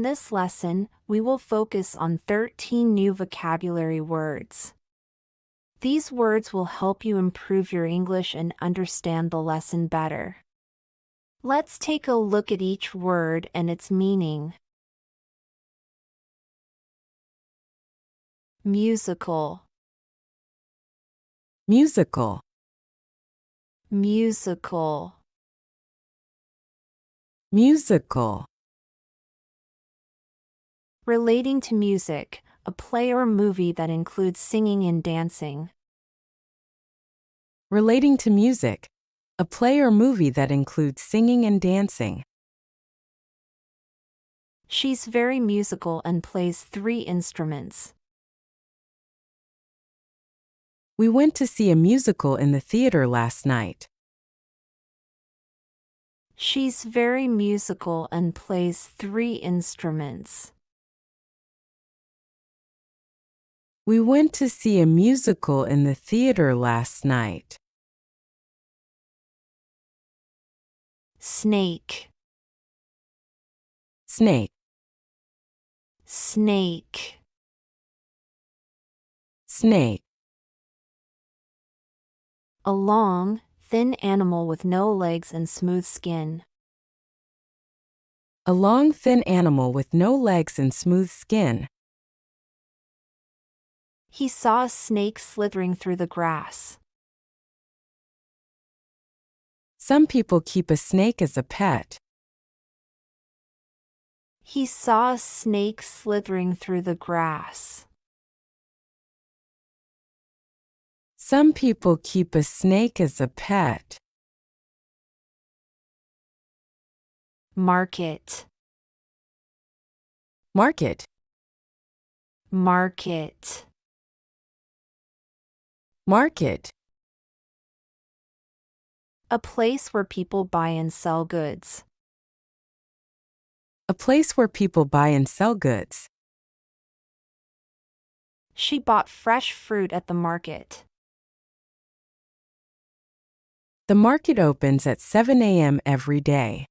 this lesson, we will focus on 13 new vocabulary words. These words will help you improve your English and understand the lesson better. Let's take a look at each word and its meaning. Musical, Musical. musical. Musical. Relating to music, a play or movie that includes singing and dancing. Relating to music. A play or movie that includes singing and dancing. She's very musical and plays 3 instruments. We went to see a musical in the theater last night. She's very musical and plays 3 instruments. We went to see a musical in the theater last night. Snake, Snake. snake. Snake. A long, thin animal with no legs and smooth skin. A long, thin animal with no legs and smooth skin. He saw a snake slithering through the grass. Some people keep a snake as a pet. He saw a snake slithering through the grass. Some people keep a snake as a pet. Market, Market. market. Market. A place where people buy and sell goods. A place where people buy and sell goods. She bought fresh fruit at the market. The market opens at 7 a.m. every day.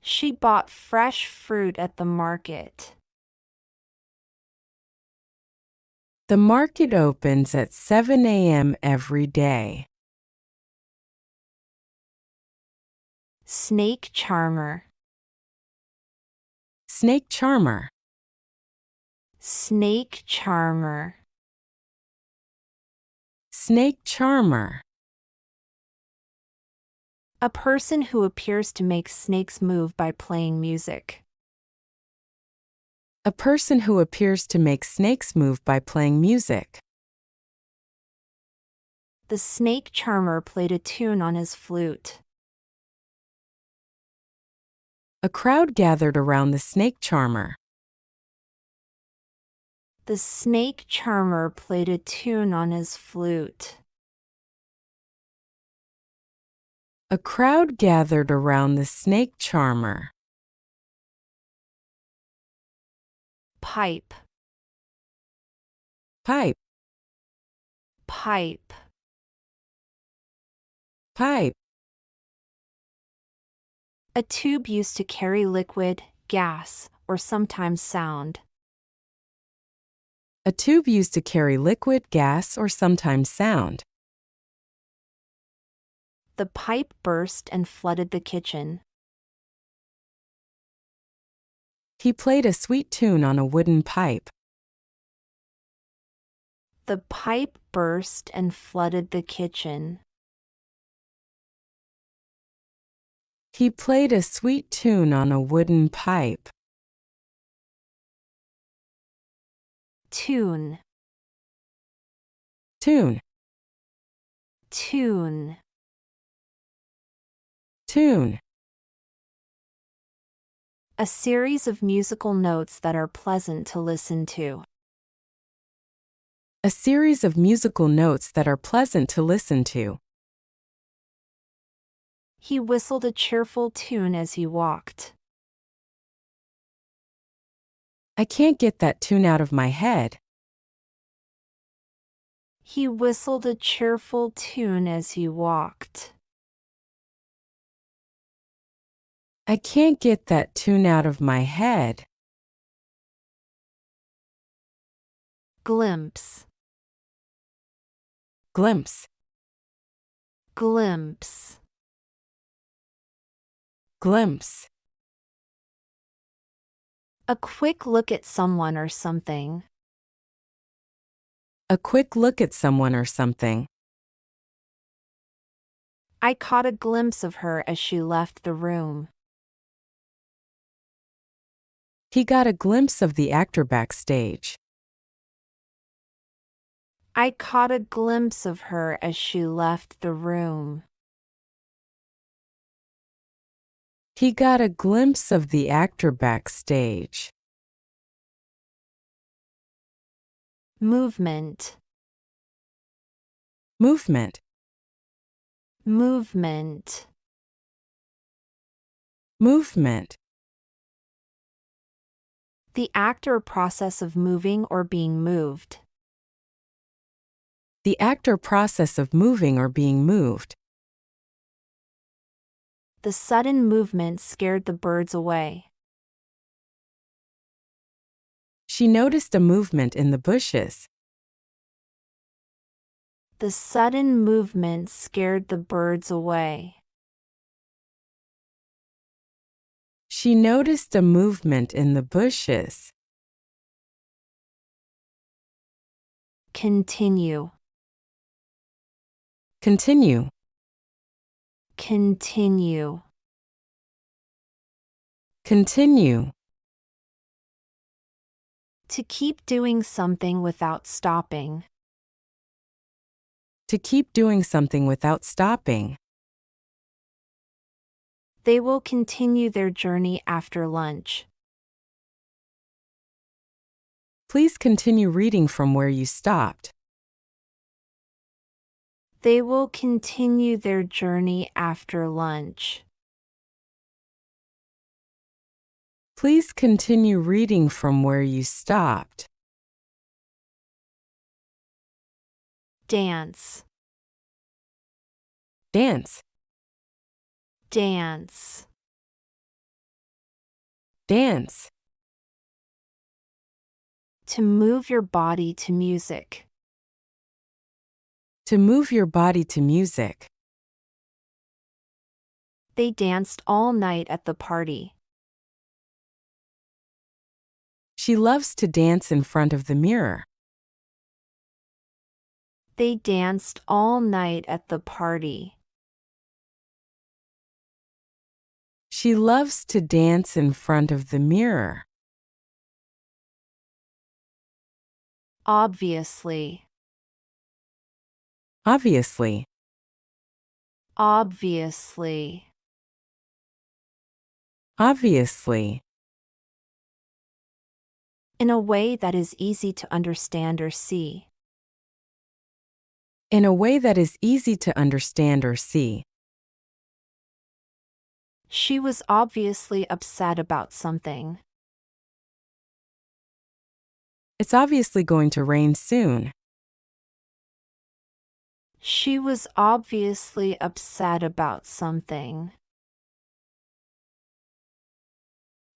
She bought fresh fruit at the market. The market opens at 7 a.m. every day. Snake charmer, Snake charmer. snake charmer. Snake charmer. A person who appears to make snakes move by playing music. A person who appears to make snakes move by playing music. The snake charmer played a tune on his flute. A crowd gathered around the snake charmer. The snake charmer played a tune on his flute. A crowd gathered around the snake charmer. Pipe, Pipe. pipe. Pipe. A tube used to carry liquid, gas, or sometimes sound. A tube used to carry liquid, gas, or sometimes sound. The pipe burst and flooded the kitchen. He played a sweet tune on a wooden pipe. The pipe burst and flooded the kitchen. He played a sweet tune on a wooden pipe. Tune, Tune. tune. Tune. A series of musical notes that are pleasant to listen to. A series of musical notes that are pleasant to listen to. He whistled a cheerful tune as he walked. I can't get that tune out of my head. He whistled a cheerful tune as he walked. I can't get that tune out of my head. Glimpse. Glimpse. Glimpse. Glimpse. A quick look at someone or something. A quick look at someone or something. I caught a glimpse of her as she left the room. He got a glimpse of the actor backstage. I caught a glimpse of her as she left the room. He got a glimpse of the actor backstage. Movement. Movement. Movement. Movement. The act or process of moving or being moved. The act or process of moving or being moved. The sudden movement scared the birds away. She noticed a movement in the bushes. The sudden movement scared the birds away. She noticed a movement in the bushes. Continue. Continue. Continue. Continue. To keep doing something without stopping. To keep doing something without stopping. They will continue their journey after lunch. Please continue reading from where you stopped. They will continue their journey after lunch. Please continue reading from where you stopped. Dance. Dance. Dance. Dance. To move your body to music. To move your body to music. They danced all night at the party. She loves to dance in front of the mirror. They danced all night at the party. She loves to dance in front of the mirror. Obviously. Obviously. Obviously. Obviously. In a way that is easy to understand or see. In a way that is easy to understand or see. She was obviously upset about something. It's obviously going to rain soon. She was obviously upset about something.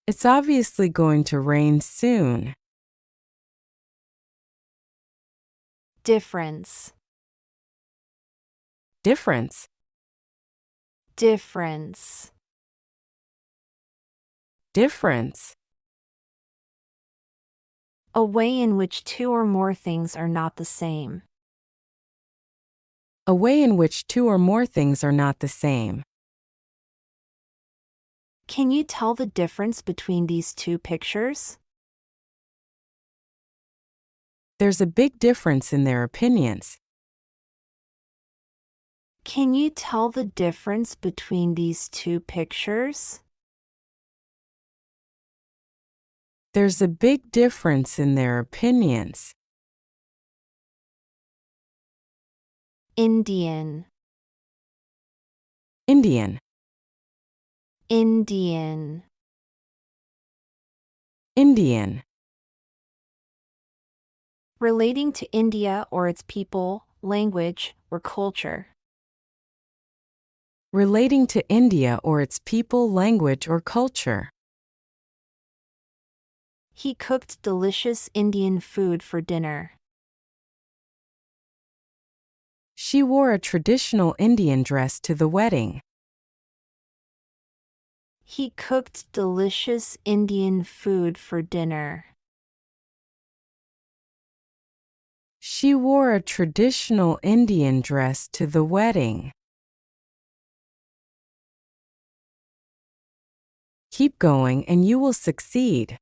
It's obviously going to rain soon. Difference. Difference. Difference. Difference. A way in which two or more things are not the same. A way in which two or more things are not the same. Can you tell the difference between these two pictures? There's a big difference in their opinions. Can you tell the difference between these two pictures? There's a big difference in their opinions. Indian. Indian. Indian. Indian. Relating to India or its people, language, or culture. Relating to India or its people, language, or culture. He cooked delicious Indian food for dinner. She wore a traditional Indian dress to the wedding. He cooked delicious Indian food for dinner. She wore a traditional Indian dress to the wedding. Keep going and you will succeed.